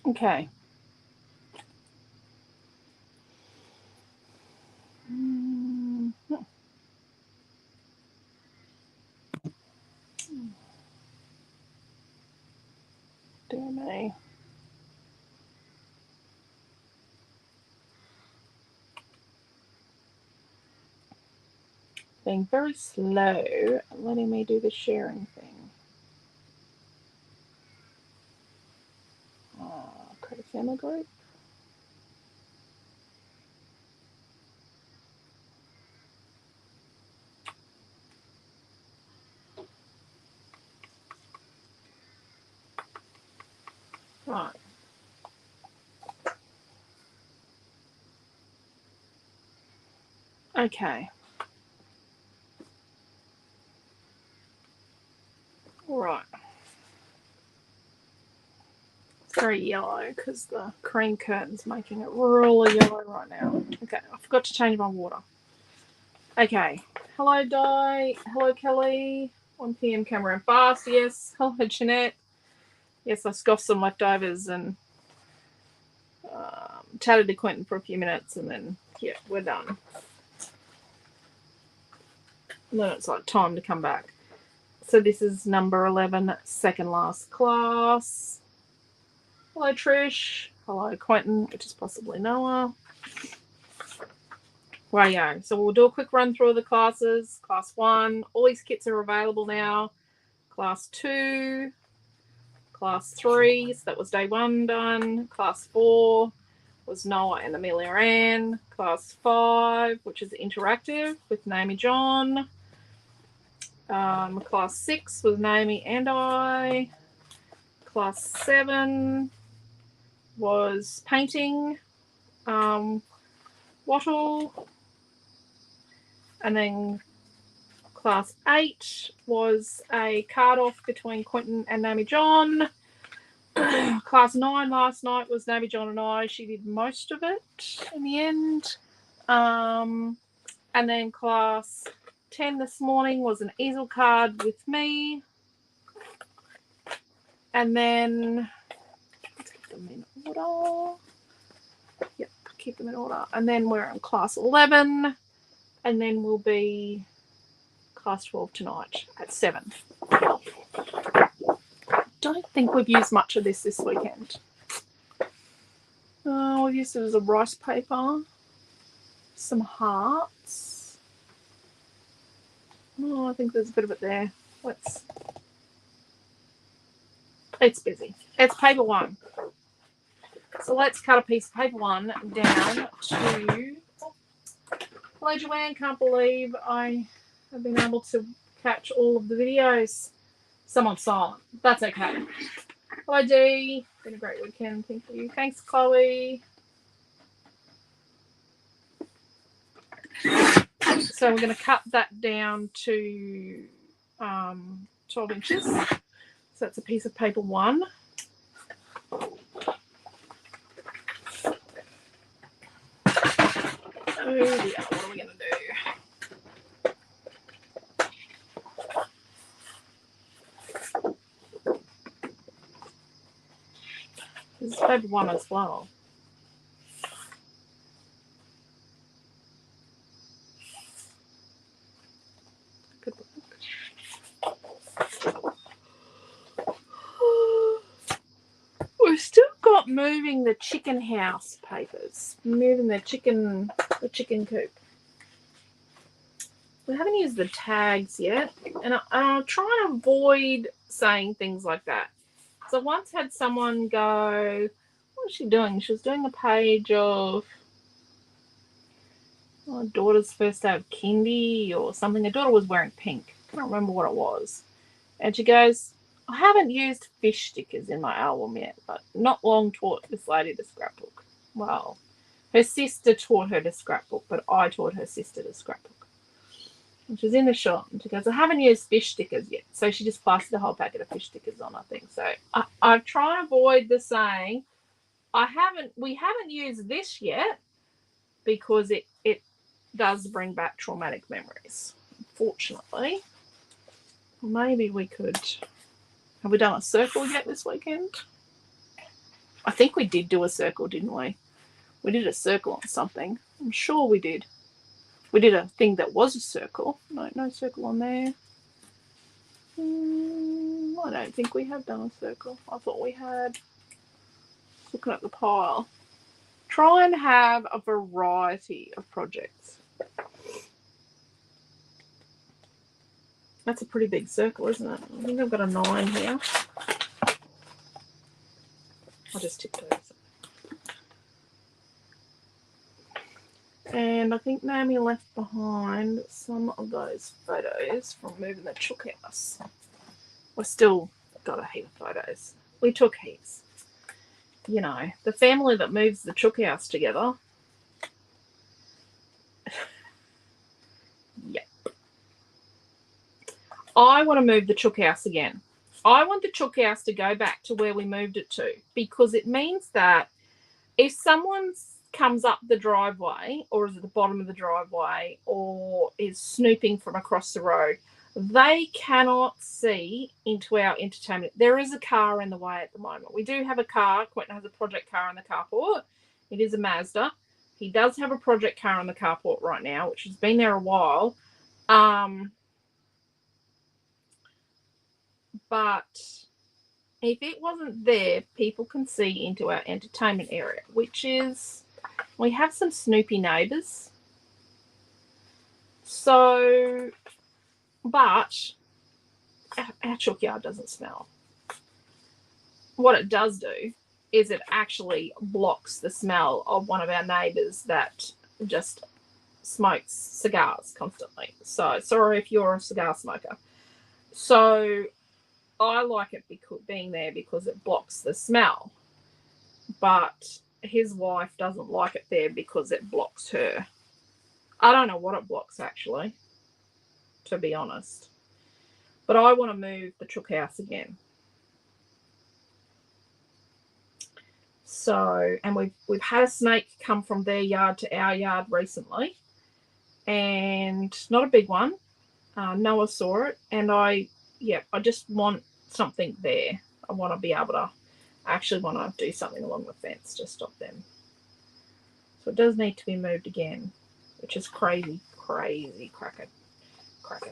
Okay. Dear me. Being very slow and letting me do the sharing thing. Create a family group. Right. Okay. Right. It's very yellow because the cream curtain's making it really yellow right now. Okay, I forgot to change my water. Okay. Hello, Di. Hello, Kelly. 1 p.m. camera and fast. Yes. Hello, Jeanette. Yes, I scoffed some leftovers and chatted to Quentin for a few minutes, and then, yeah, we're done. And then it's like time to come back. So this is number 11, second last class. Hello, Trish. Hello, Quentin, which is possibly Noah. Rightio. So we'll do a quick run through of the classes. Class 1, all these kits are available now. Class 2, Class 3, so that was day 1 done. Class 4 was Noah and Amelia Ann. Class 5, which is interactive with Naomi John. Class 6 was Naomi and I. Class 7 was painting, Wattle. And then class 8 was a card off between Quentin and Naomi John. Class 9 last night was Naomi John and I. She did most of it in the end. And then class 10 this morning was an easel card with me. And then, let's keep them in order. Yep, keep them in order. And then we're in class 11. And then we'll be class 12 tonight at 7. Don't think we've used much of this weekend. We've used it as a rice paper, some hearts. Oh, I think there's a bit of it there. It's busy. It's paper 1. So let's cut a piece of paper 1 down to... Hello, Joanne. Can't believe I have been able to catch all of the videos. Someone's silent. That's okay. Hello, Dee. Been a great weekend. Thank you. Thanks, Chloe. So we're going to cut that down to 12 inches. So that's a piece of paper 1. Oh dear, what are we going to do? This is paper 1 as well. Good work. We've still got moving the chicken house papers. Moving the chicken coop. We haven't used the tags yet, and I'll try and avoid saying things like that. So I once had someone go, what was she doing? She was doing a page of daughter's first day of kindy or something. Her daughter was wearing pink. I can't remember what it was. And she goes, I haven't used fish stickers in my album yet, but not long taught this lady to scrapbook. Well, her sister taught her to scrapbook, but I taught her sister to scrapbook. And she's in the shop, and she goes, I haven't used fish stickers yet. So she just plastered a whole packet of fish stickers on, I think. So I try and avoid the saying, we haven't used this yet, because it does bring back traumatic memories, unfortunately. Maybe we could... Have we done a circle yet this weekend? I think we did do a circle, didn't we? We did a circle on something. I'm sure we did. We did a thing that was a circle. No, no circle on there. I don't think we have done a circle. I thought we had. Looking at the pile. Try and have a variety of projects. That's a pretty big circle, isn't it? I think I've got a 9 here. I'll just tip those. And I think Naomi left behind some of those photos from moving the chook house. We've still got a heap of photos. We took heaps. You know, the family that moves the chook house together. Yep. I want to move the chook house again. I want the chook house to go back to where we moved it to, because it means that if someone comes up the driveway or is at the bottom of the driveway or is snooping from across the road, they cannot see into our entertainment. There is a car in the way at the moment. We do have a car. Quentin has a project car in the carport. It is a Mazda. He does have a project car in the carport right now, which has been there a while. But if it wasn't there, people can see into our entertainment area, which is, we have some snoopy neighbours. So, but our chook yard doesn't smell. What it does do is it actually blocks the smell of one of our neighbours that just smokes cigars constantly. So, sorry if you're a cigar smoker. So, I like it being there because it blocks the smell. But his wife doesn't like it there because it blocks her. I don't know what it blocks, actually, to be honest. But I want to move the chook house again. So, and we've had a snake come from their yard to our yard recently, and not a big one. Noah saw it, and I just want something there. I want to be able to, I actually want to do something along the fence to stop them. So it does need to be moved again, which is crazy cracker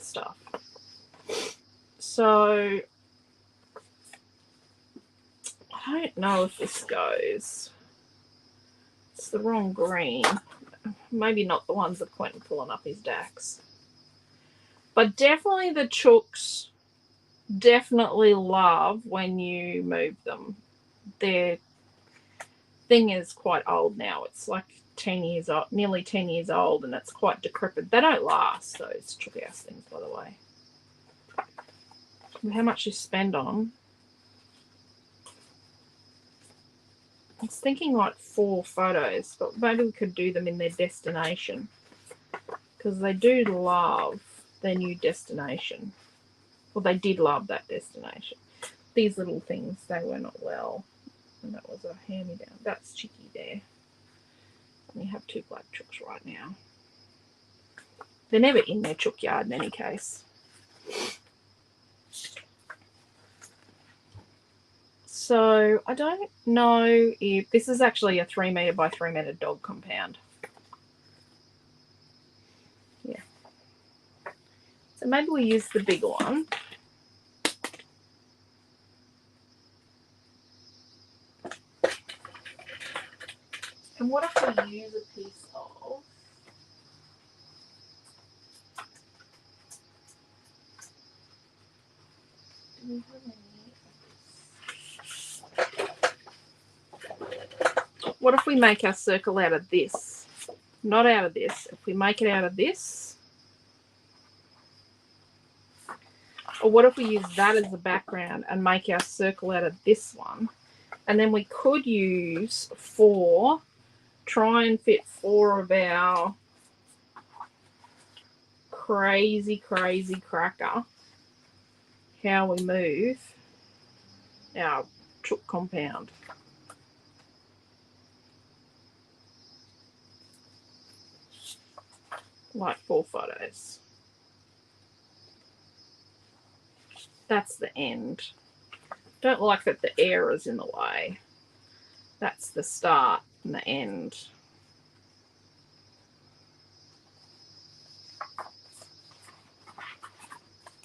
stuff. So I don't know if this goes. It's the wrong green. Maybe not the ones that Quentin pulling up his Dax. But definitely the chooks definitely love when you move them. Their thing is quite old now. It's like 10 years old, nearly 10 years old, and it's quite decrepit. They don't last, those chook house things, by the way. How much you spend on them? I was thinking like 4 photos, but maybe we could do them in their destination, because they do love their new destination. Well, they did love that destination. These little things, they were not well. And that was a hand-me-down. That's Chicky there. And you have 2 black chooks right now. They're never in their chook yard in any case. So I don't know if this is actually a 3 metre by 3 metre dog compound. Yeah. So maybe we use the bigger one. And what if we use a piece of... Do we have any? What if we make our circle out of this? Not out of this. If we make it out of this. Or what if we use that as the background and make our circle out of this one? And then we could use 4, try and fit 4 of our crazy cracker. How we move our chook compound. Like 4 photos. That's the end. Don't like that the air is in the way. That's the start and the end.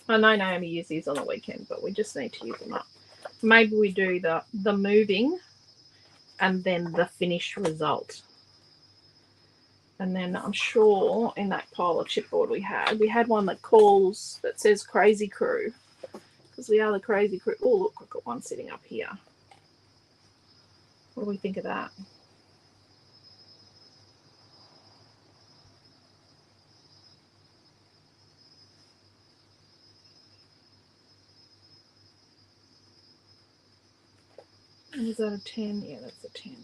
I know Naomi used these on the weekend, but we just need to use them up. Maybe we do the moving and then the finished result. And then I'm sure in that pile of chipboard we had one that says Crazy Crew, because we are the Crazy Crew. Oh, look, I've got one sitting up here. What do we think of that? Is that a 10? Yeah, that's a 10.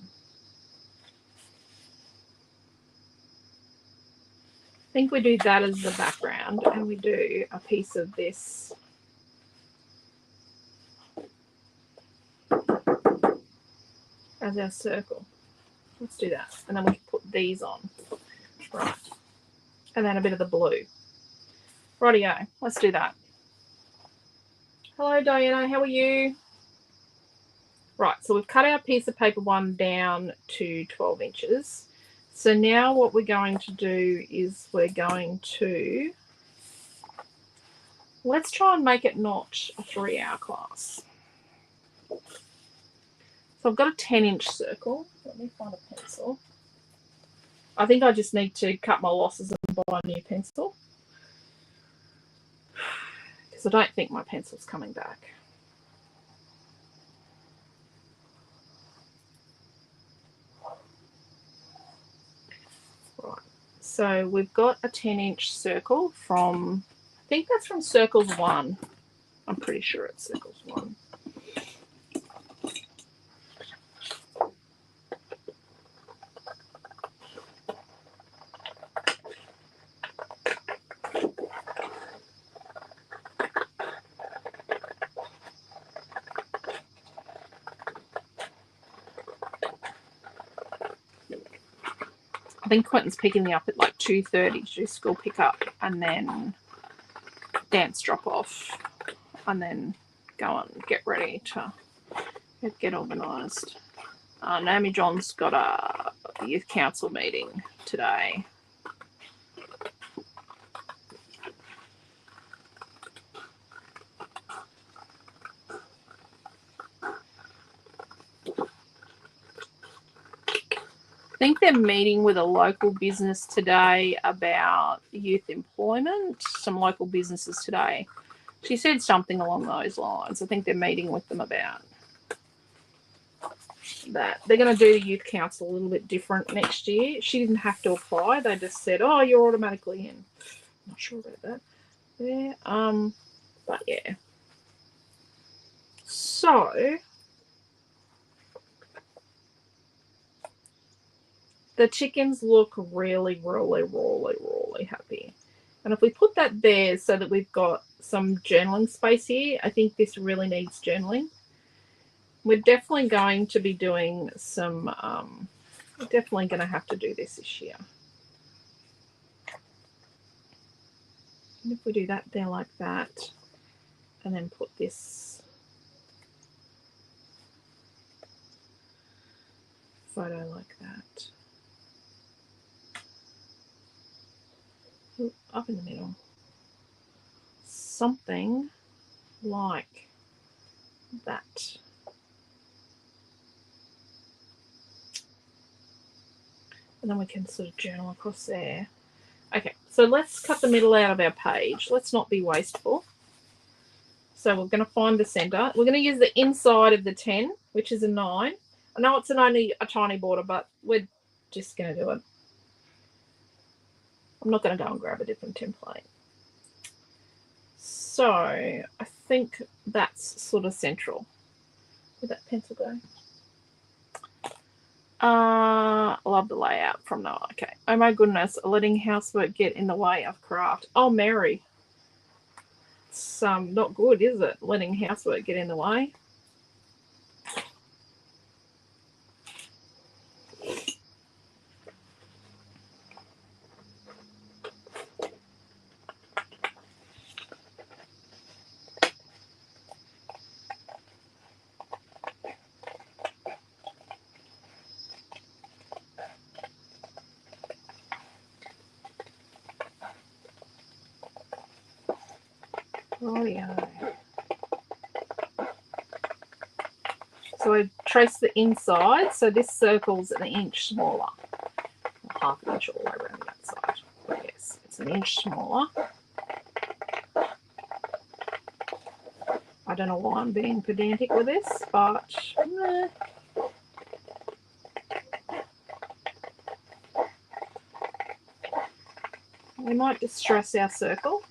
I think we do that as the background, and we do a piece of this as our circle. Let's do that. And then we can put these on. Right. And then a bit of the blue. Rightio, let's do that. Hello, Diana, how are you? Right, so we've cut our piece of paper 1 down to 12 inches. So now what we're going to do is we're going to, let's try and make it not a 3-hour class. So I've got a 10-inch circle. Let me find a pencil. I think I just need to cut my losses and buy a new pencil, because I don't think my pencil's coming back. Right, so we've got a 10-inch circle from, I think that's from Circles 1. I'm pretty sure it's Circles 1. I think Quentin's picking me up at like 2:30 to do school pickup, and then dance drop off, and then go and get ready to get organised. Naomi John's got a youth council meeting today. I think they're meeting with a local business today about youth employment, some local businesses today. She said something along those lines. I think they're meeting with them about that. They're going to do the youth council a little bit different next year. She didn't have to apply. They just said, oh, you're automatically in. Not sure about that. Yeah. But yeah. So the chickens look really, really, really, really happy. And if we put that there so that we've got some journaling space here, I think this really needs journaling. We're definitely going to be doing some, we're definitely going to have to do this year. And if we do that there like that, and then put this photo like that. Up in the middle. Something like that. And then we can sort of journal across there. Okay, so let's cut the middle out of our page. Let's not be wasteful. So we're going to find the center. We're going to use the inside of the 10, which is a 9. I know it's only a tiny border, but we're just going to do it. I'm not going to go and grab a different template. So I think that's sort of central. Where'd that pencil go? Love the layout from Noah. Okay. Oh my goodness, letting housework get in the way of craft. Oh, Mary. It's not good, is it? Letting housework get in the way. Rightio. So I trace the inside. So this circle's an inch smaller. Half an inch all the way around that side. But yes, it's an inch smaller. I don't know why I'm being pedantic with this, but we might distress our circle.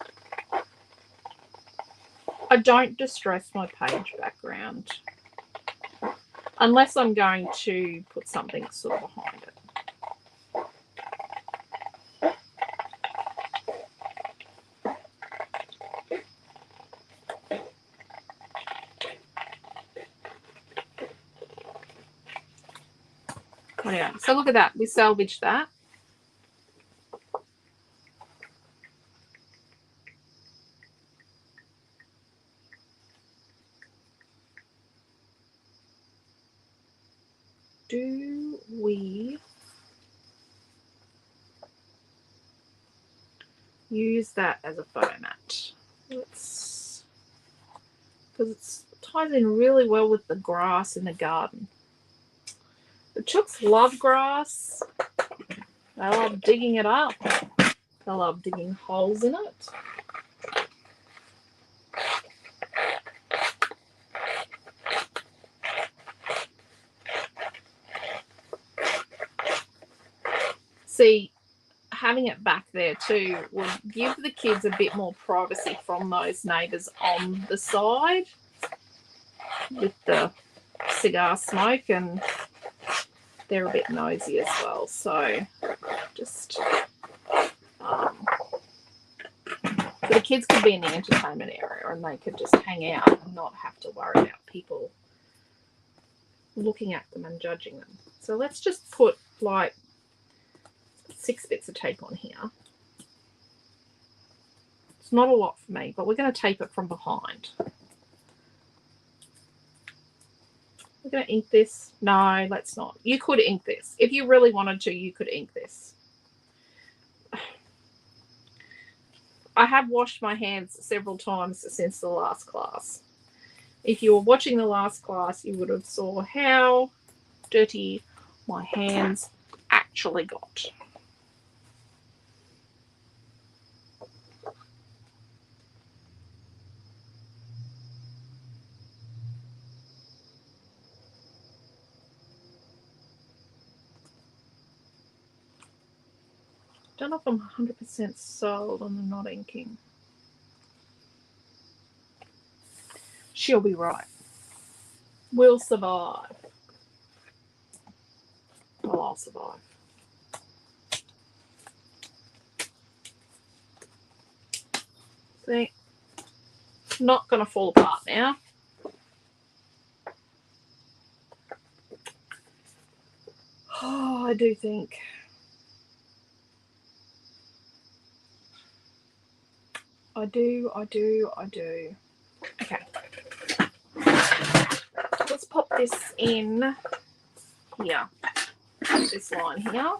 I don't distress my page background unless I'm going to put something sort of behind it. Yeah, so look at that. We salvaged that. Do we use that as a photo mat? Let's, because it ties in really well with the grass in the garden. The chooks love grass. They love digging it up. They love digging holes in it. See, having it back there too would give the kids a bit more privacy from those neighbours on the side with the cigar smoke, and they're a bit nosy as well. So just so the kids could be in the entertainment area and they could just hang out and not have to worry about people looking at them and judging them. So let's just put like 6 bits of tape on here. It's not a lot for me, but we're going to tape it from behind. We're going to ink this. No, let's not. You could ink this. If you really wanted to, you could ink this. I have washed my hands several times since the last class. If you were watching the last class, you would have saw how dirty my hands actually got. Don't know if I'm 100% sold on the not inking. She'll be right. We'll survive. Well, I'll survive. See, not going to fall apart now. Oh, I do think. I do. Okay. Let's pop this in here. This line here.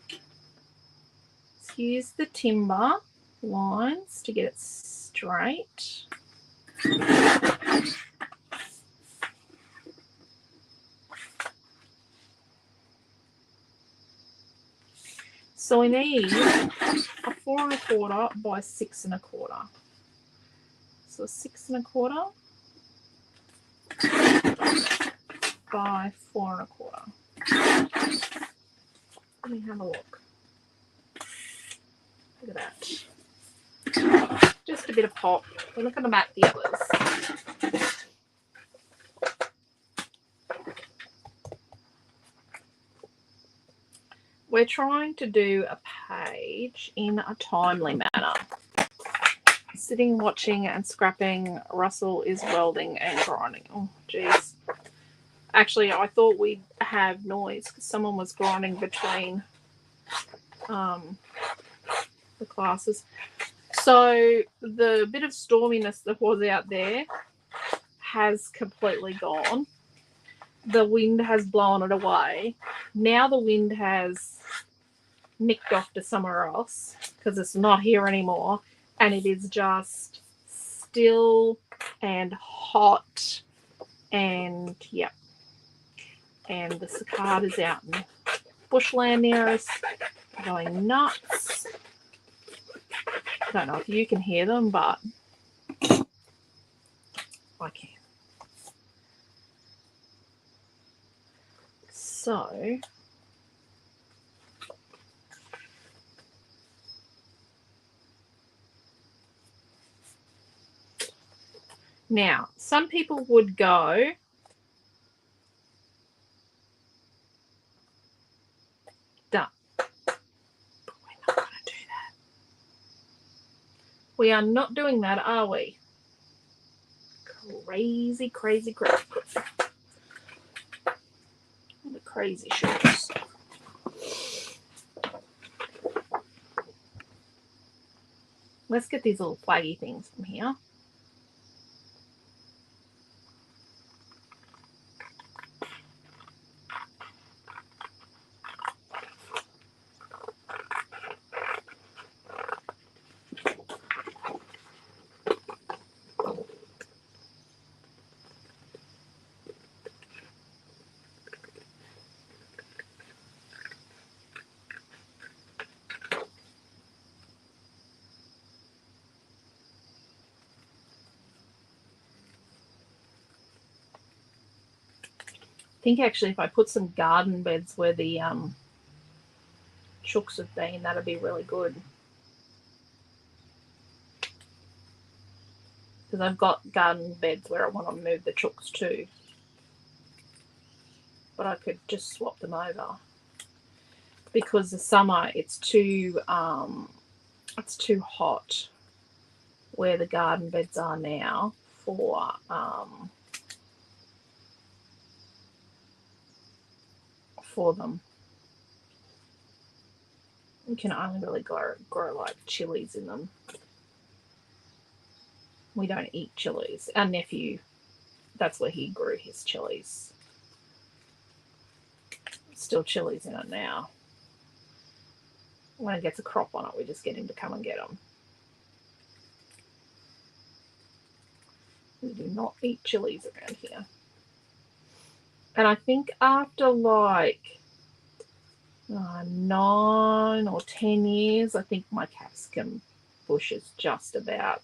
Let's use the timber lines to get it straight. So we need a 4 1/4 by 6 1/4. So 6 1/4 by 4 1/4. Let me have a look. Look at that. Just a bit of pop. We're not going to map the others. We're trying to do a page in a timely manner. Sitting, watching and scrapping. Russell is welding and grinding. Oh, geez. Actually, I thought we'd have noise because someone was grinding between the classes. So the bit of storminess that was out there has completely gone. The wind has blown it away. Now the wind has nicked off to somewhere else because it's not here anymore, and it is just still and hot, and yeah, and the cicadas out in bushland near us are going nuts. I don't know if you can hear them, but I can. So now, some people would go, done. But we're not going to do that. We are not doing that, are we? Crazy, crazy, crazy. The crazy shorts. Let's get these little flaggy things from here. I think actually if I put some garden beds where the chooks have been, that'd be really good. Because I've got garden beds where I want to move the chooks to. But I could just swap them over. Because the summer it's too hot where the garden beds are now for them. You can only really grow like chilies in them. We don't eat chilies. Our nephew, that's where he grew his chilies. Still chilies in it now. When it gets a crop on it, we just get him to come and get them. We do not eat chilies around here. And I think after like 9 or 10 years, I think my capsicum bush has just about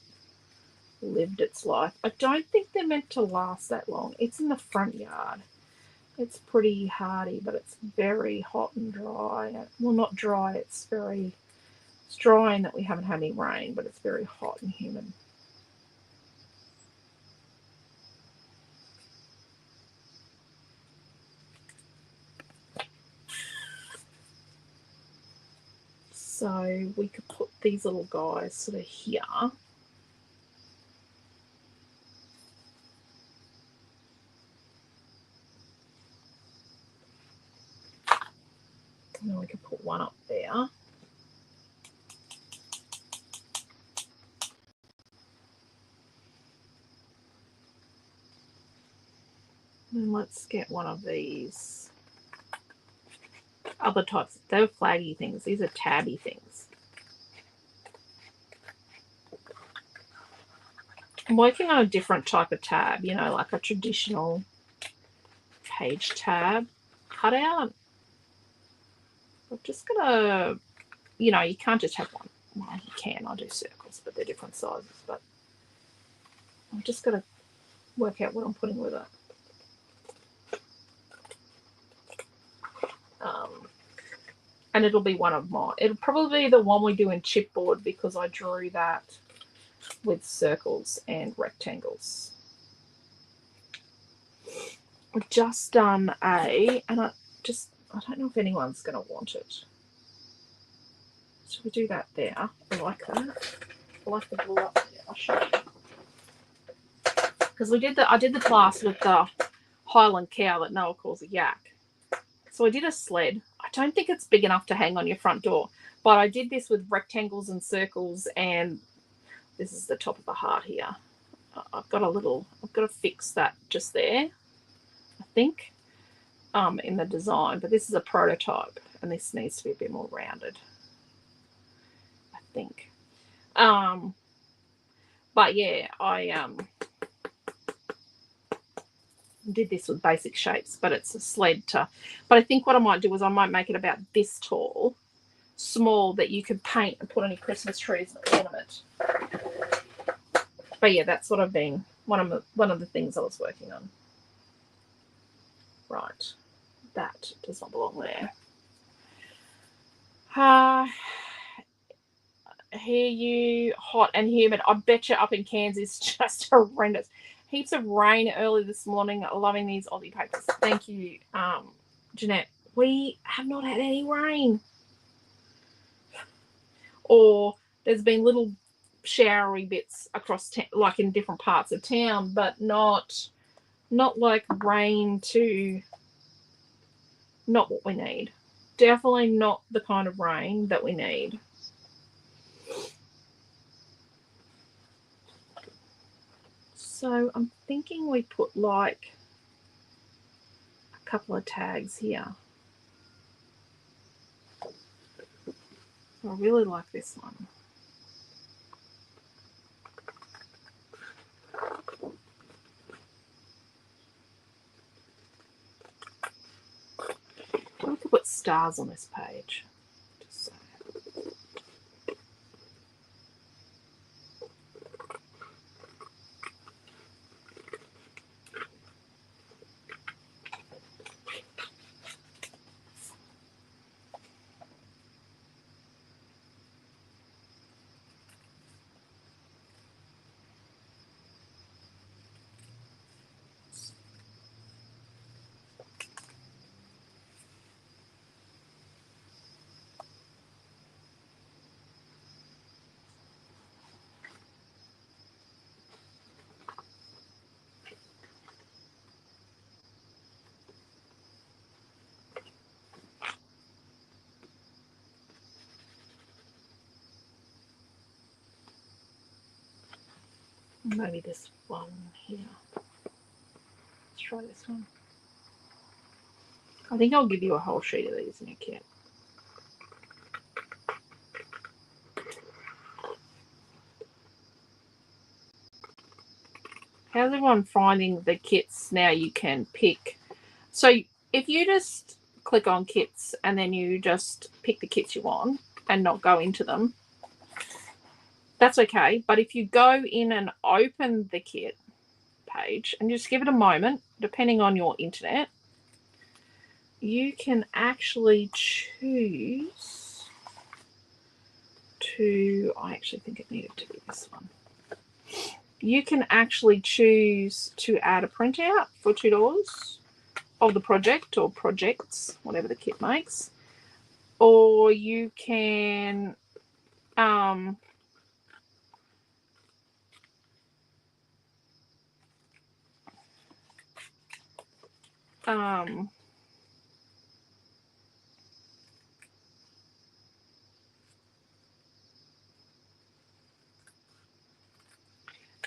lived its life. I don't think they're meant to last that long. It's in the front yard. It's pretty hardy, but it's very hot and dry. Well, not dry, it's dry in that we haven't had any rain, but it's very hot and humid. So we could put these little guys sort of here. And then we could put one up there. And let's get one of these other types. They're flaggy things. These are tabby things. I'm working on a different type of tab, you know, like a traditional page tab cutout. I'm just gonna, you know, you can't just have one. Well, you can. I do circles, but they're different sizes. But I'm just gonna work out what I'm putting with it. And it'll be one of mine. It'll probably be the one we do in chipboard because I drew that with circles and rectangles. I've just done and I don't know if anyone's going to want it. Should we do that there? I like that. I like the blue up there. I'll show you. Because I did the class with the Highland cow that Noah calls a yak. So I did a sled. I don't think it's big enough to hang on your front door, but I did this with rectangles and circles, and this is the top of the heart here. I've got to fix that just there, I think, in the design, but this is a prototype, and this needs to be a bit more rounded, I think. But yeah, I did this with basic shapes, but it's a sled to. But I think what I might do is I might make it about this tall, small, that you could paint and put on your Christmas trees and ornament. But yeah, that's what I've been one of the things I was working on. Right, that does not belong there. Hear you, hot and humid. I bet you up in Cairns is just horrendous. Heaps of rain early this morning. Loving these Aussie papers. Thank you, Jeanette. We have not had any rain. Or there's been little showery bits across like in different parts of town, but not like rain to not what we need. Definitely not the kind of rain that we need. So I'm thinking we put like a couple of tags here. I really like this one. I could put stars on this page. Just so. Maybe this one here. Let's try this one. I think I'll give you a whole sheet of these in your kit. How's everyone finding the kits now? You can pick. So if you just click on kits and then you just pick the kits you want and not go into them, that's okay. But if you go in and open the kit page and just give it a moment, depending on your internet, you can actually choose to, I actually think it needed to be this one. You can actually choose to add a printout for $2 of the project or projects, whatever the kit makes. Or you can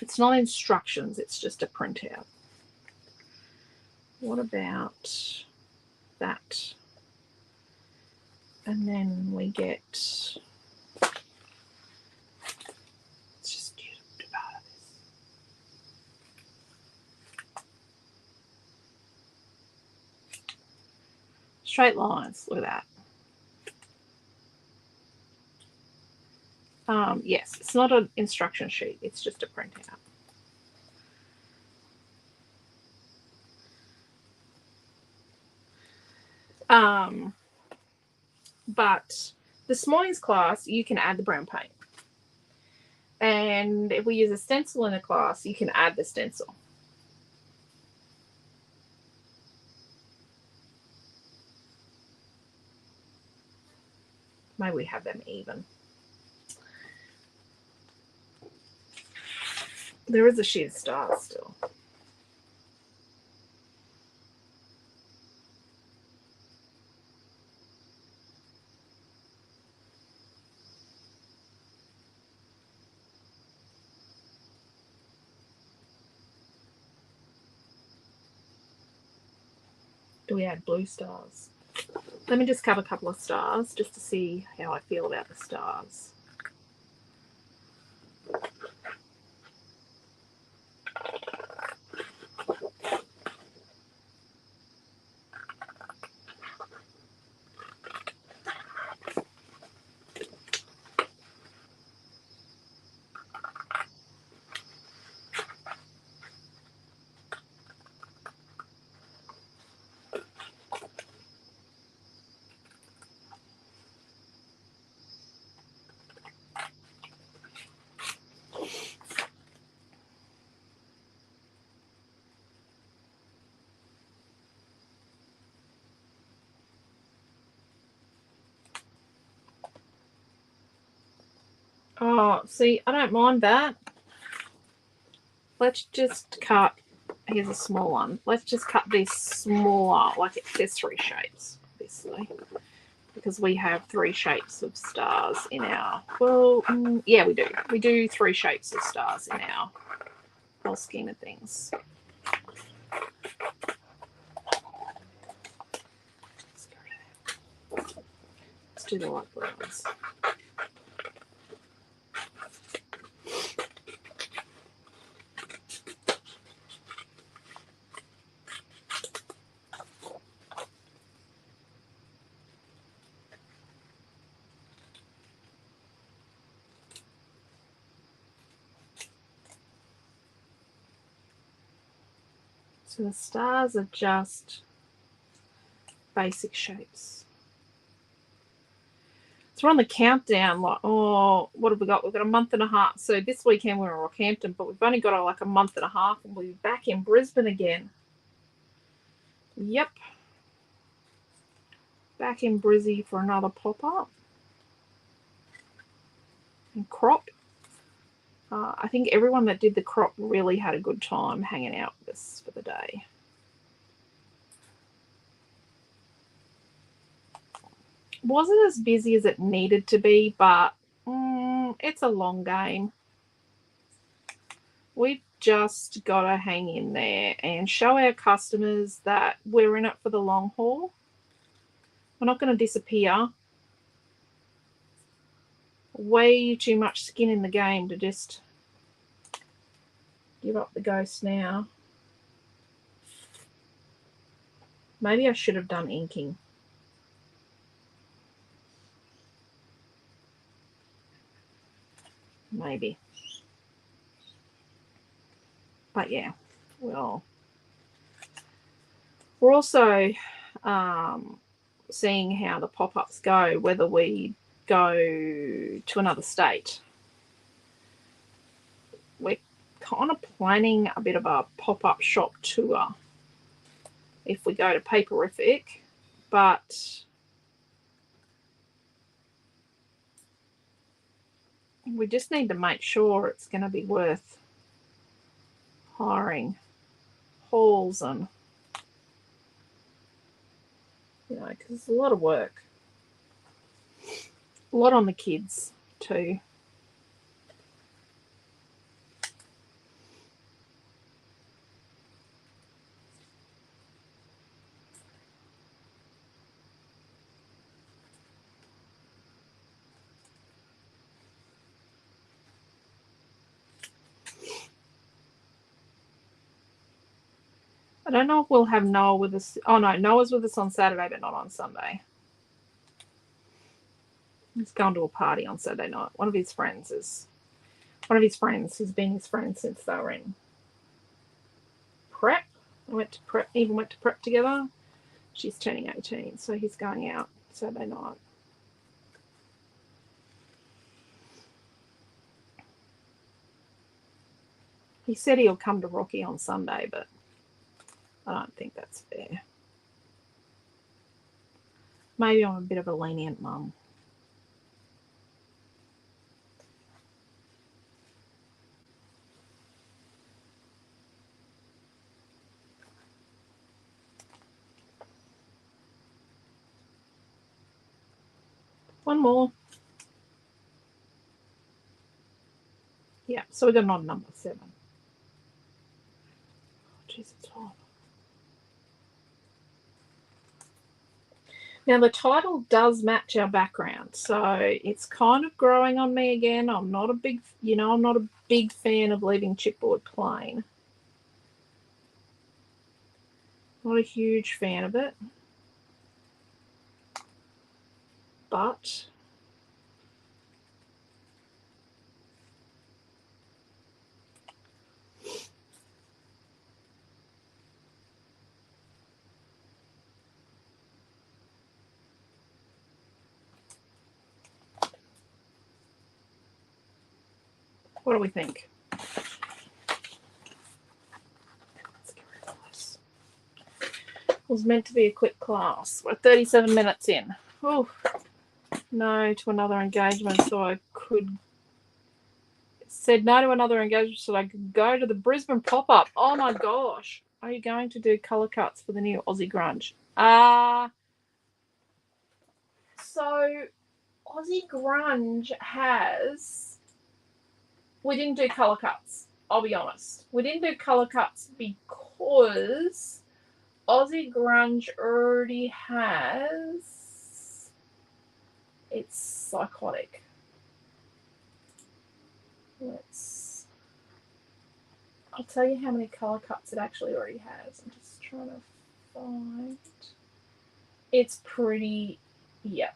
it's not instructions, it's just a printout. What about that? And then we get, it's just cute to part of this. Straight lines, look at that. Yes, it's not an instruction sheet, it's just a printout. But this morning's class, you can add the brown paint. And if we use a stencil in a class, you can add the stencil. Maybe we have them even. There is a sheet of stars still. Do we add blue stars? Let me just cover a couple of stars just to see how I feel about the stars. Oh, see, I don't mind that. Let's just cut, here's a small one. Let's just cut this smaller, like there's 3 shapes, obviously. Because we have 3 shapes of stars in our, well, yeah, we do. We do 3 shapes of stars in our whole scheme of things. Let's do the light blue ones. So the stars are just basic shapes. So we're on the countdown, like, oh, what have we got? We've got a month and a half. So this weekend we're in Rockhampton, but we've only got like a month and a half and we'll be back in Brisbane again. Yep. Back in Brizzy for another pop-up. And crop. I think everyone that did the crop really had a good time hanging out with us for the day. Wasn't as busy as it needed to be, but it's a long game. We've just got to hang in there and show our customers that we're in it for the long haul. We're not going to disappear. Way too much skin in the game to just give up the ghost now. Maybe I should have done inking. Maybe. But yeah, well, we're also seeing how the pop-ups go, whether we go to another state. We're kind of planning a bit of a pop-up shop tour if we go to Paperific, but we just need to make sure it's going to be worth hiring halls and, you know, because it's a lot of work. A lot on the kids too. I don't know if we'll have Noah with us. Oh no, Noah's with us on Saturday, but not on Sunday. He's going to a party on Saturday night. One of his friends who's been his friend since they were in prep. Even went to prep together. She's turning 18, so he's going out Saturday night. He said he'll come to Rocky on Sunday, but I don't think that's fair. Maybe I'm a bit of a lenient mum. One more. Yeah, so we got an odd number, 7. Oh, geez, it's hot. Now the title does match our background, so it's kind of growing on me again. I'm not a big fan of leaving chipboard plain. Not a huge fan of it. But what do we think? Let's get rid of this. It was meant to be a quick class. We're 37 minutes in. Oh, no to another engagement, so I could said no to another engagement so I could go to the Brisbane pop-up. Oh my gosh. Are you going to do colour cuts for the new Aussie Grunge? So Aussie Grunge has... We didn't do colour cuts, I'll be honest. We didn't do colour cuts because Aussie Grunge already has... It's psychotic. I'll tell you how many colour cuts it actually already has. I'm just trying to find... It's pretty... Yeah.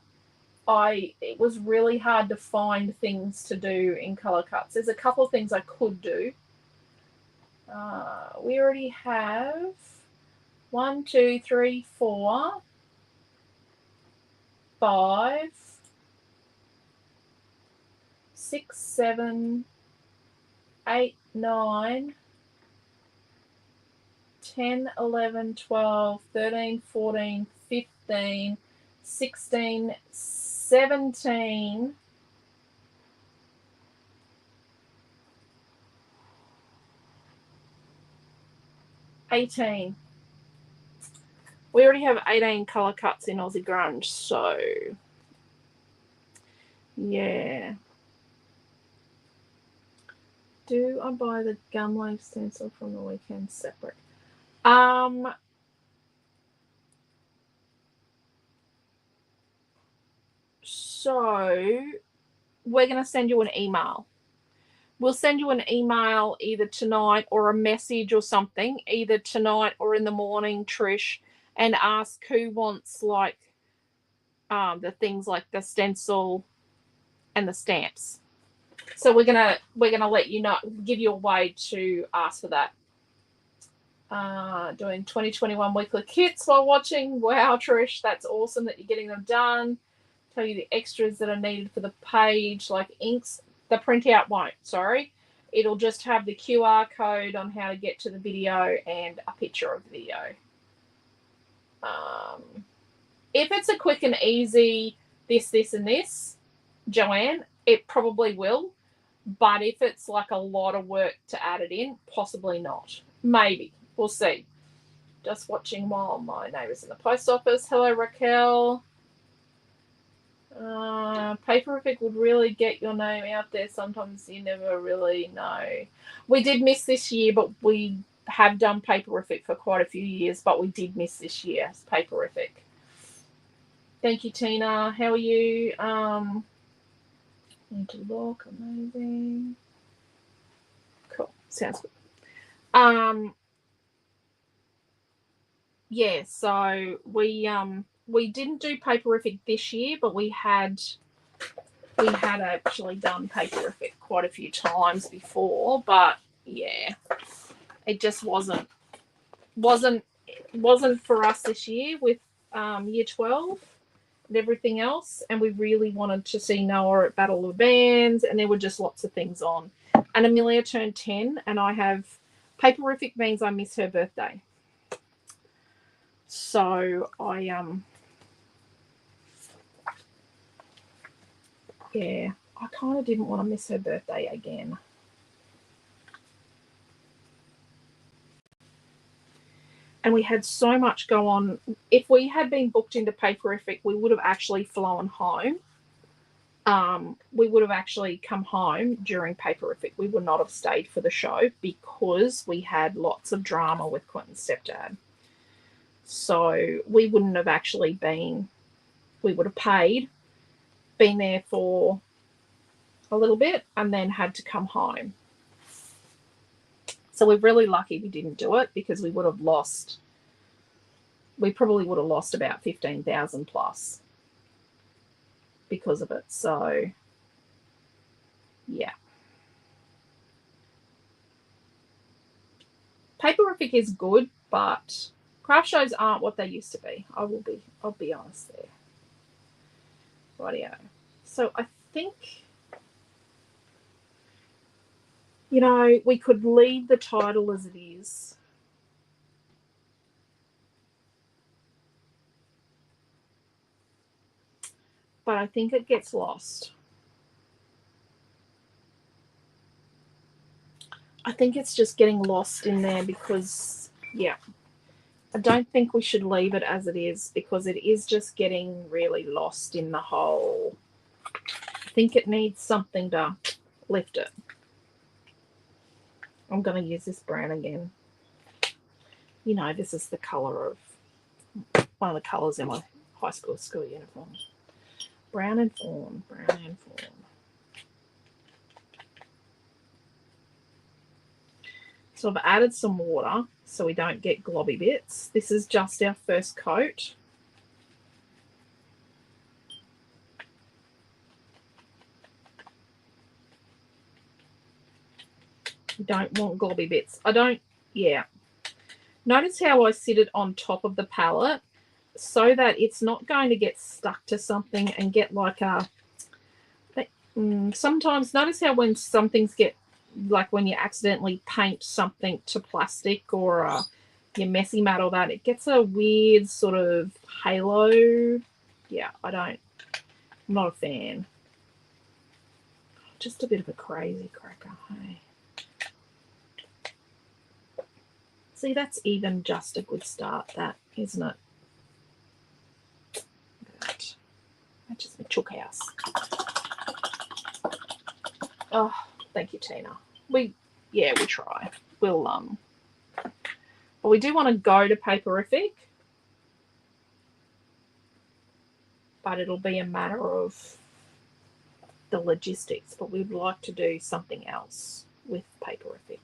It was really hard to find things to do in colour cuts. There's a couple of things I could do. We already have 1, 2, 3, 4, 5, 6, 7, 8, 9, 10, 11, 12, 13, 14, 15, 16, 17, 18. We already have 18 colour cuts in Aussie Grunge, so yeah. Do I buy the gum leaf stencil from the weekend separate? So we're going to send you an email. We'll send you an email either tonight or a message or something, either tonight or in the morning, Trish, and ask who wants like the things like the stencil and the stamps. So we're gonna let you know, give you a way to ask for that. Doing 2021 weekly kits while watching. Wow, Trish, that's awesome that you're getting them done. Tell you the extras that are needed for the page, like inks. The printout won't, sorry. It'll just have the QR code on how to get to the video and a picture of the video. If it's a quick and easy this, and this, Joanne, it probably will. But if it's like a lot of work to add it in, possibly not. Maybe. We'll see. Just watching while my neighbour's in the post office. Hello, Raquel. Paperific would really get your name out there. Sometimes you never really know. We did miss this year, but we have done Paperific for quite a few years, but we did miss this year. Paperific. Thank you, Tina. How are you? Need to look. Amazing. Cool. Sounds good. Yeah, so we didn't do Paperific this year, but we had actually done Paperific quite a few times before, but yeah, it just wasn't for us this year with year 12 and everything else, and we really wanted to see Noah at Battle of the Bands, and there were just lots of things on. And Amelia turned 10, and I have Paperific means I miss her birthday. So I yeah, I kind of didn't want to miss her birthday again. And we had so much go on. If we had been booked into Paperific, we would have actually flown home. We would have actually come home during Paperific. We would not have stayed for the show because we had lots of drama with Quentin's stepdad. So we wouldn't have actually been, we would have paid, been there for a little bit, and then had to come home. So we're really lucky we didn't do it because we probably would have lost about 15,000 plus because of it. So yeah. Paperific is good, but craft shows aren't what they used to be. I'll be honest there. Rightio. So I think, you know, we could leave the title as it is. But I think it gets lost. I think it's just getting lost in there because, yeah, I don't think we should leave it as it is because it is just getting really lost in the whole. I think it needs something to lift it. I'm going to use this brown again. You know, this is the colour of one of the colours in my high school uniform. Brown and fawn, brown and fawn. So I've added some water so we don't get globby bits. This is just our first coat. You don't want globby bits. Yeah. Notice how I sit it on top of the palette so that it's not going to get stuck to something and get like a... Sometimes notice how when some things get, like when you accidentally paint something to plastic or your messy mat or that, it gets a weird sort of halo. Yeah, I'm not a fan. Just a bit of a crazy cracker, hey? See, that's even just a good start, that, isn't it? That's just my chook house. Oh, thank you, Tina. We try. We'll but we do want to go to Paperific, but it'll be a matter of the logistics. But we'd like to do something else with Paperific.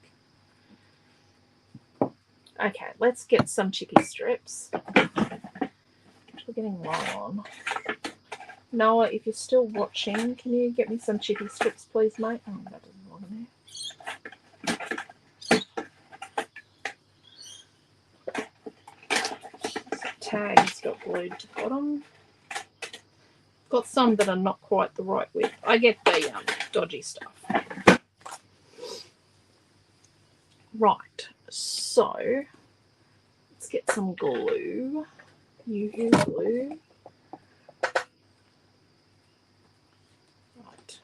Okay, let's get some chippy strips. We're getting low on. Noah, if you're still watching, can you get me some chippy strips, please, mate? Oh, that doesn't belong in there. Tags got glued to the bottom. Got some that are not quite the right width. I get the dodgy stuff. Right, so let's get some glue. Yoo-hoo glue. Right.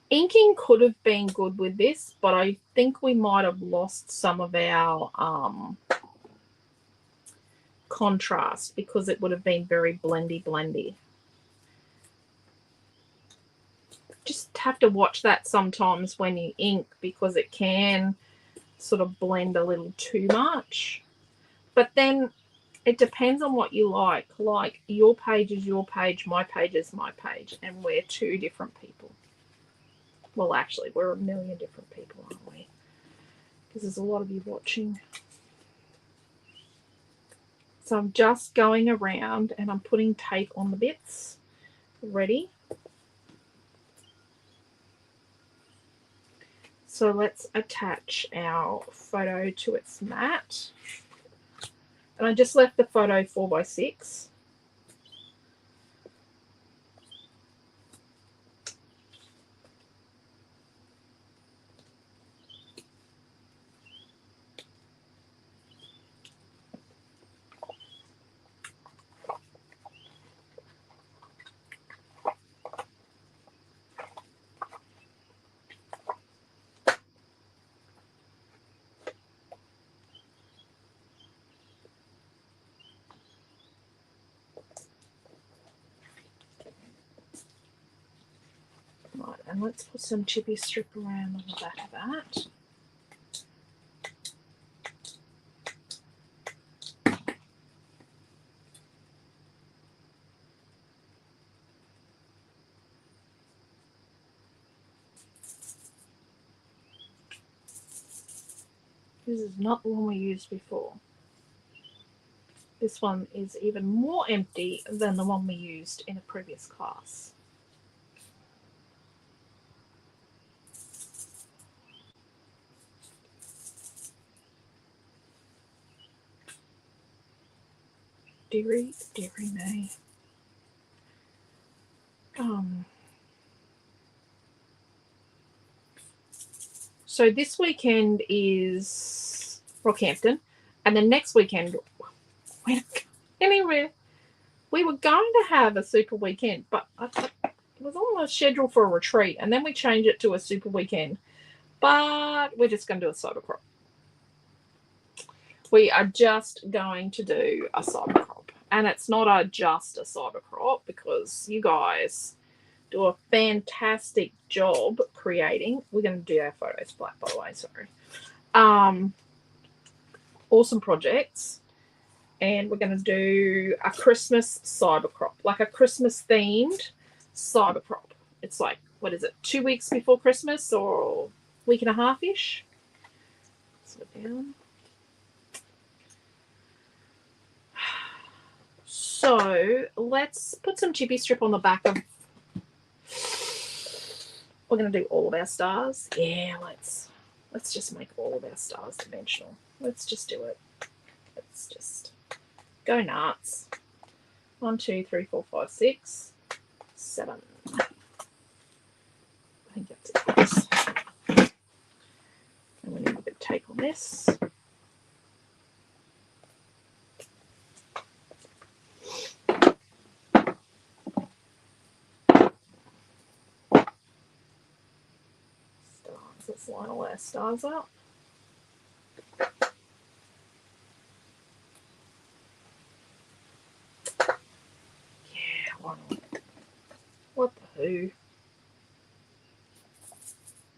Inking could have been good with this, but I think we might have lost some of our contrast because it would have been very blendy. Just have to watch that sometimes when you ink because it can sort of blend a little too much. But then it depends on what you like. Like your page is your page, my page is my page, and we're two different people. Well, actually, we're a million different people, aren't we? Because there's a lot of you watching. So I'm just going around and I'm putting tape on the bits. Ready? So let's attach our photo to its mat. And I just left the photo 4x6. Right, and let's put some chippy strip around on the back of that. This is not the one we used before. This one is even more empty than the one we used in a previous class. Dearie me. So this weekend is Rockhampton, and then next weekend we're not going anywhere. We were going to have a super weekend, but It was almost scheduled for a retreat, and then we changed it to a super weekend. But we're just going to do a cyber crop. We are just going to do a cyber crop. And it's not just a cyber crop because you guys do a fantastic job creating. We're going to do our photos flat, by the way, sorry. Awesome projects. And we're going to do a Christmas cyber crop, like a Christmas themed cyber crop. It's like, what is it, 2 weeks before Christmas or a week and a half-ish? Slow down. So let's put some chippy strip on the back of. We're going to do all of our stars. Yeah, let's just make all of our stars dimensional. Let's just do it. Let's just go nuts. 1, 2, 3, 4, 5, 6, 7. I think that's it. And we need a bit of tape on this. Let's line all our stars up. Yeah, why not? What the who?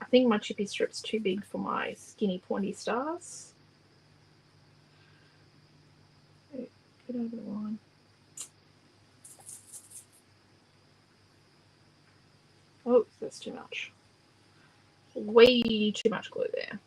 I think my chippy strip's too big for my skinny pointy stars. Get over the line. Oh, that's too much. Way too much glue there.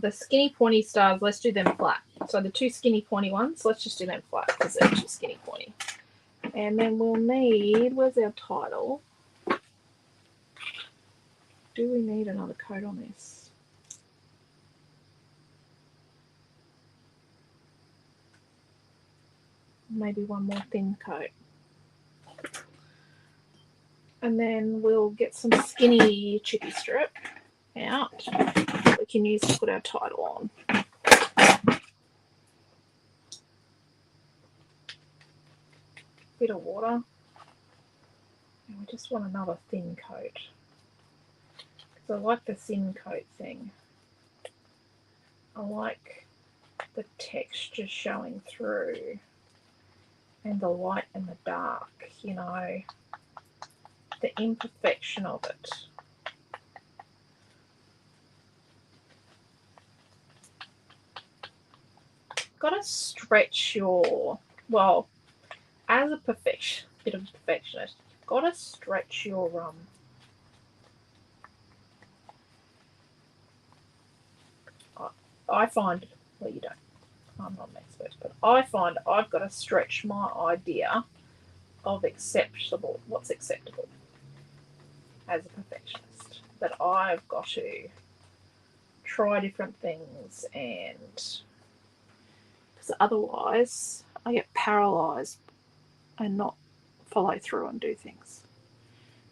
The skinny pointy stars, let's do them flat. So the 2 skinny pointy ones, let's just do them flat because they're too skinny pointy. And then we'll need, where's our title? Do we need another coat on this? Maybe one more thin coat. And then we'll get some skinny chippy strip out. We can use to put our title on. Bit of water. And we just want another thin coat. Because I like the thin coat thing. I like the texture showing through. And the light and the dark, you know. The imperfection of it. Got to stretch your, well, as a bit of a perfectionist, got to stretch your I find, well, you don't, I'm not an expert, but I find I've got to stretch my idea of acceptable, what's acceptable as a perfectionist. That I've got to try different things, and because otherwise I get paralyzed and not follow through and do things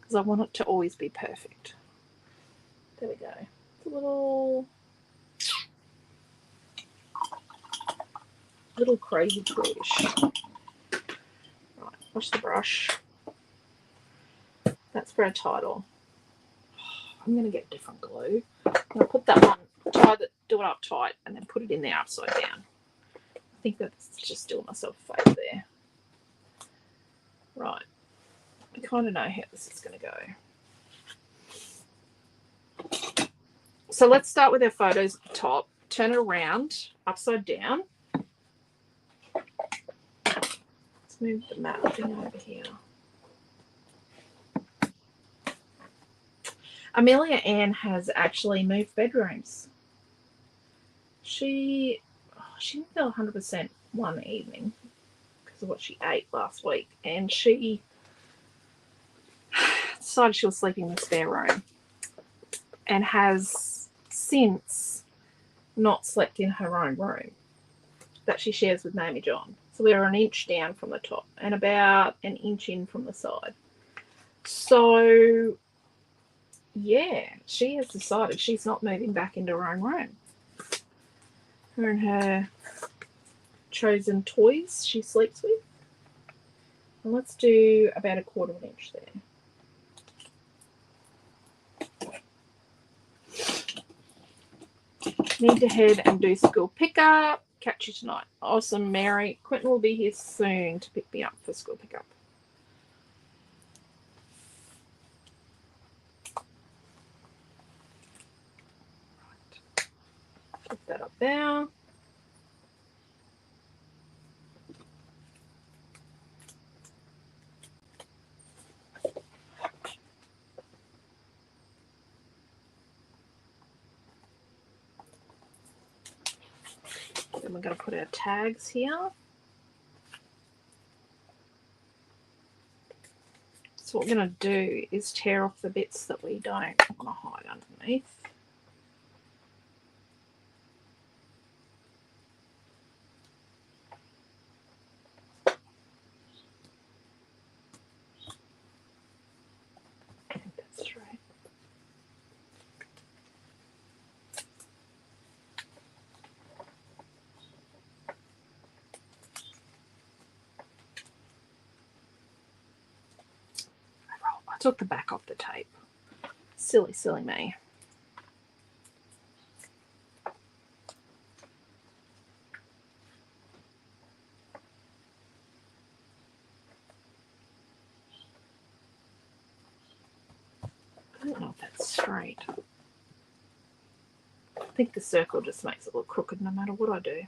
because I want it to always be perfect. There we go. It's a little crazy bluish. Right, wash the brush. That's for our title. I'm going to get different glue. I'm going to put that one, do it up tight, and then put it in there upside down. I think that's just doing myself a favour there. Right. I kind of know how this is going to go. So let's start with our photos at the top. Turn it around, upside down. Let's move the mat thing over here. Amelia Ann has actually moved bedrooms. She didn't feel 100% one evening because of what she ate last week, and she decided she was sleeping in the spare room and has since not slept in her own room. that she shares with Mamie John. So we're an inch down from the top and about an inch in from the side. So yeah, she has decided she's not moving back into her own room. Her and her chosen toys she sleeps with. And let's do about 1/4 inch there. Need to head and do school pickup. Catch you tonight. Awesome, Mary. Quentin will be here soon to pick me up for school pickup. Right. Put that up there. Then we're going to put our tags here. So what we're going to do is tear off the bits that we don't want to hide underneath. I think that's right. I took the back off the tape. Silly, silly me. I don't know if that's straight. I think the circle just makes it look crooked no matter what I do.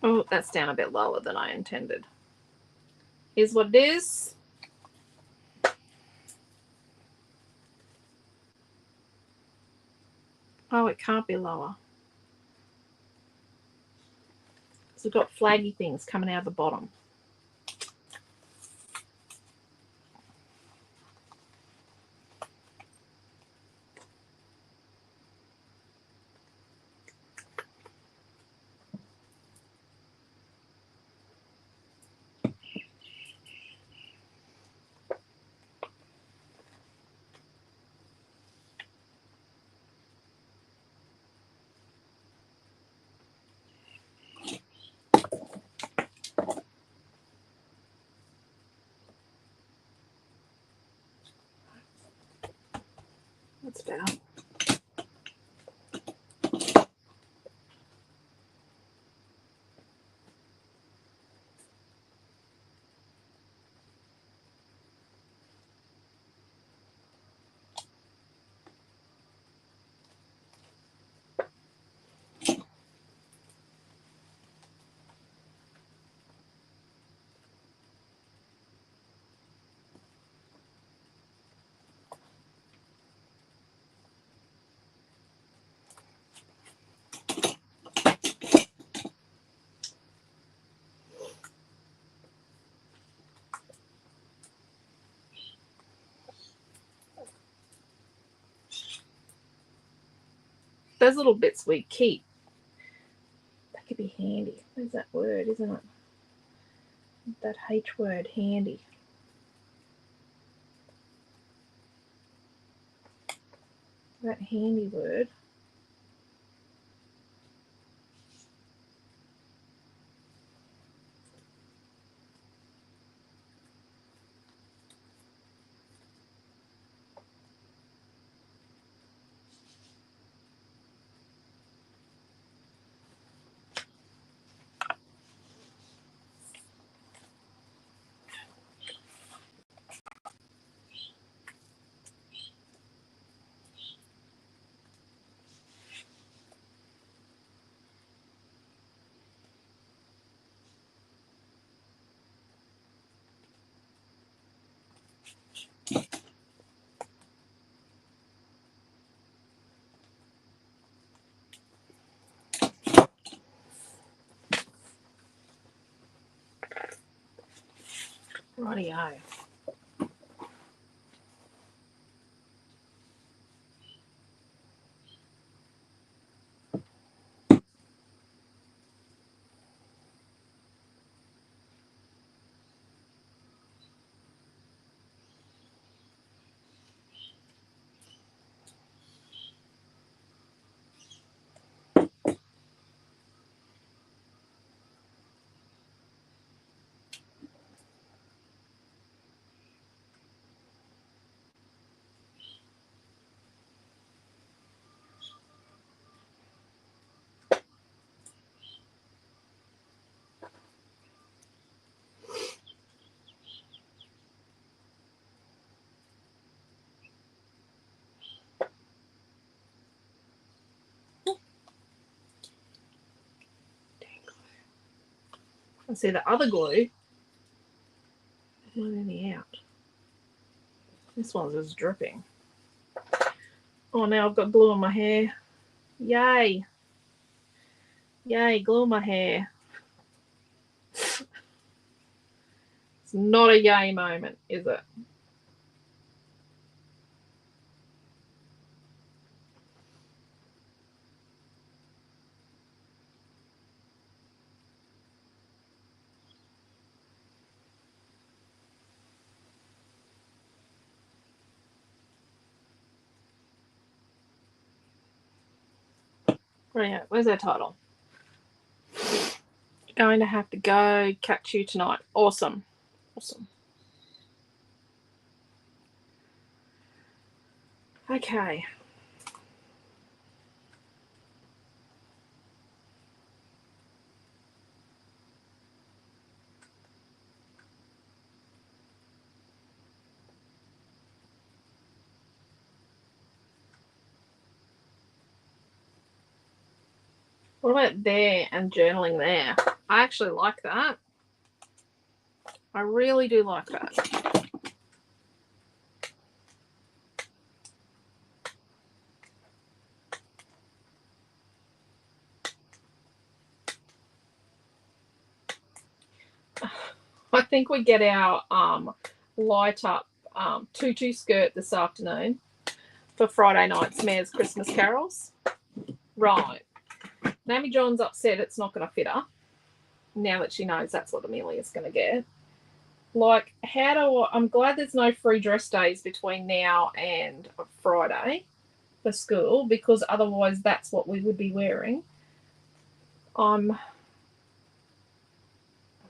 Oh, that's down a bit lower than I intended. Here's what it is. Oh, it can't be lower. So we've got flaggy things coming out of the bottom. That's better. Those little bits we keep, that could be handy. There's that word, isn't it? That H word, handy. That handy word. Rightio. And see the other glue, not any out. This one's just dripping. Oh, now I've got glue on my hair. Yay. Yay, glue on my hair. It's not a yay moment, is it? Right, where's our title? Going to have to go. Catch you tonight. Awesome. Awesome. Okay. What about there and journaling there? I actually like that. I really do like that. I think we get our light up tutu skirt this afternoon for Friday night's Mayor's Christmas carols. Right. Naomi John's upset it's not going to fit her now that she knows that's what Amelia's going to get. Like, I'm glad there's no free dress days between now and Friday for school, because otherwise that's what we would be wearing. I'm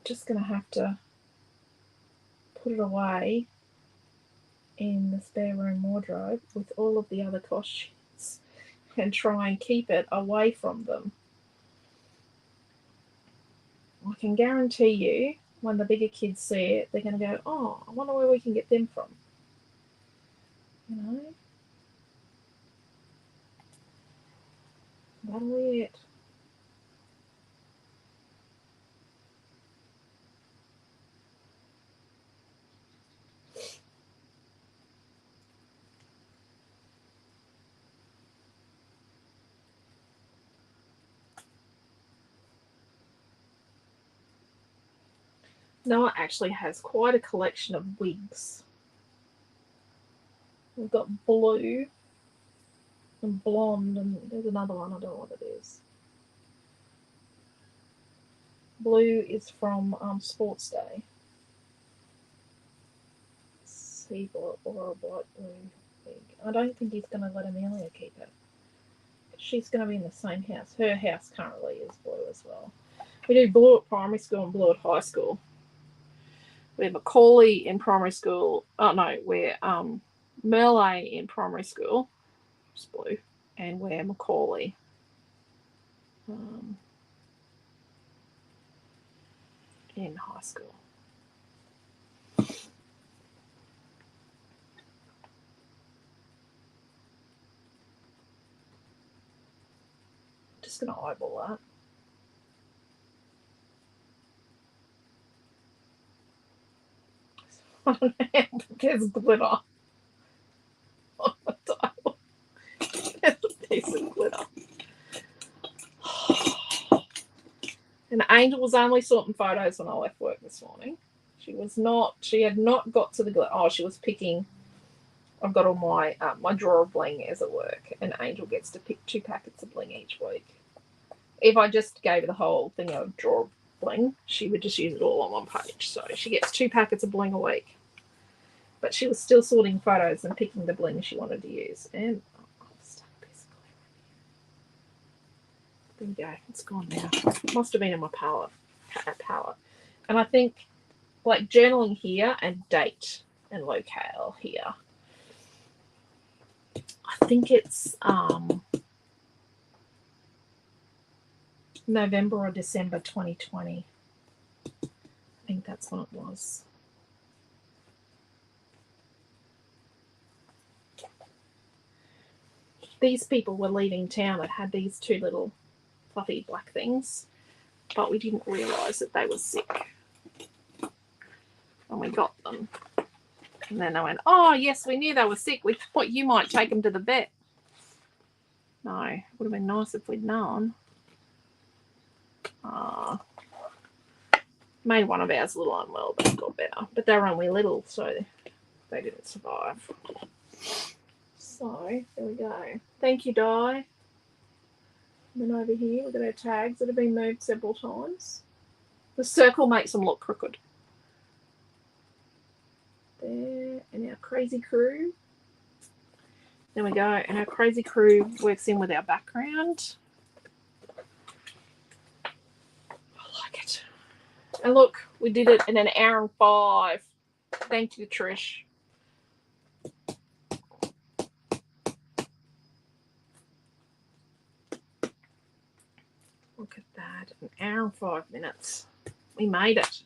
just going to have to put it away in the spare room wardrobe with all of the other costumes and try and keep it away from them. I can guarantee you when the bigger kids see it, they're going to go, oh, I wonder where we can get them from. You know? That'll be it. Noah actually has quite a collection of wigs. We've got blue and blonde, and there's another one, I don't know what it is. Blue is from Sports Day. Sea blue or a bright blue wig. I don't think he's going to let Amelia keep it. She's going to be in the same house. Her house currently is blue as well. We do blue at primary school and blue at high school. We're Macaulay in primary school. Oh no, we're Merle in primary school, it's blue, and we're Macaulay. In high school. Just gonna eyeball that. There's glitter on the tile. There's a piece of glitter. And Angel was only sorting photos when I left work this morning. She had not got to the glitter. Oh, she was picking. I've got all my my drawer of bling is at work, and Angel gets to pick 2 packets of bling each week. If I just gave her the whole thing of drawer of bling, she would just use it all on one page. So she gets 2 packets of bling a week. But she was still sorting photos and picking the bling she wanted to use. And there we go. It's gone now. It must have been in my palette. And I think like journaling here and date and locale here. I think it's November or December 2020. I think that's what it was. These people were leaving town that had these 2 little fluffy black things, but we didn't realise that they were sick. And we got them. And then I went, oh, yes, we knew they were sick. We thought you might take them to the vet. No, it would have been nice if we'd known. Made one of ours a little unwell, but it got better. But they were only little, so they didn't survive. So, there we go. Thank you, Di. And then over here, we've got our tags that have been moved several times. The circle makes them look crooked. There, and our crazy crew. There we go. And our crazy crew works in with our background. I like it. And look, we did it in 1 hour and 5. Thank you, Trish. Look at that. 1 hour and 5 minutes. We made it.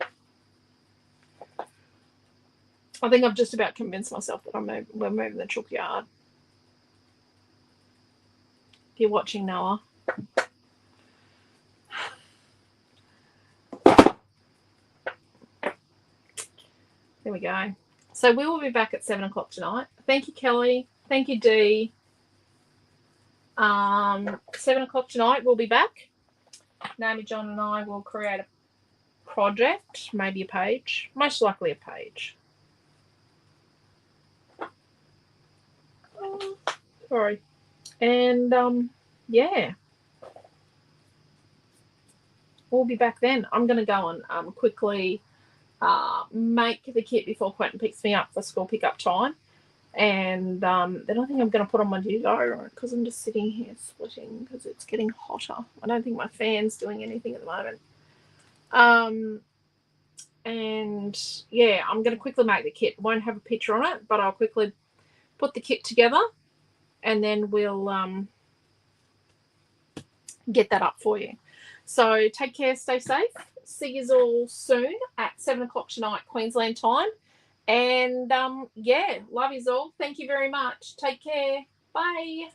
I think I've just about convinced myself that we're moving the chook yard. If you're watching, Noah. There we go. So we will be back at 7 o'clock tonight. Thank you, Kelly. Thank you, Dee. 7 o'clock tonight, we'll be back. Naomi, John, and I will create a project, maybe a page, most likely a page. Sorry. And, yeah. We'll be back then. I'm going to go and quickly make the kit before Quentin picks me up for school pickup time. And then I think I'm going to put on my deodorant because I'm just sitting here sweating because it's getting hotter. I don't think my fan's doing anything at the moment. And, yeah, I'm going to quickly make the kit. Won't have a picture on it, but I'll quickly put the kit together and then we'll get that up for you. So take care, stay safe. See you all soon at 7 o'clock tonight, Queensland time. And, yeah, love you all. Thank you very much. Take care. Bye.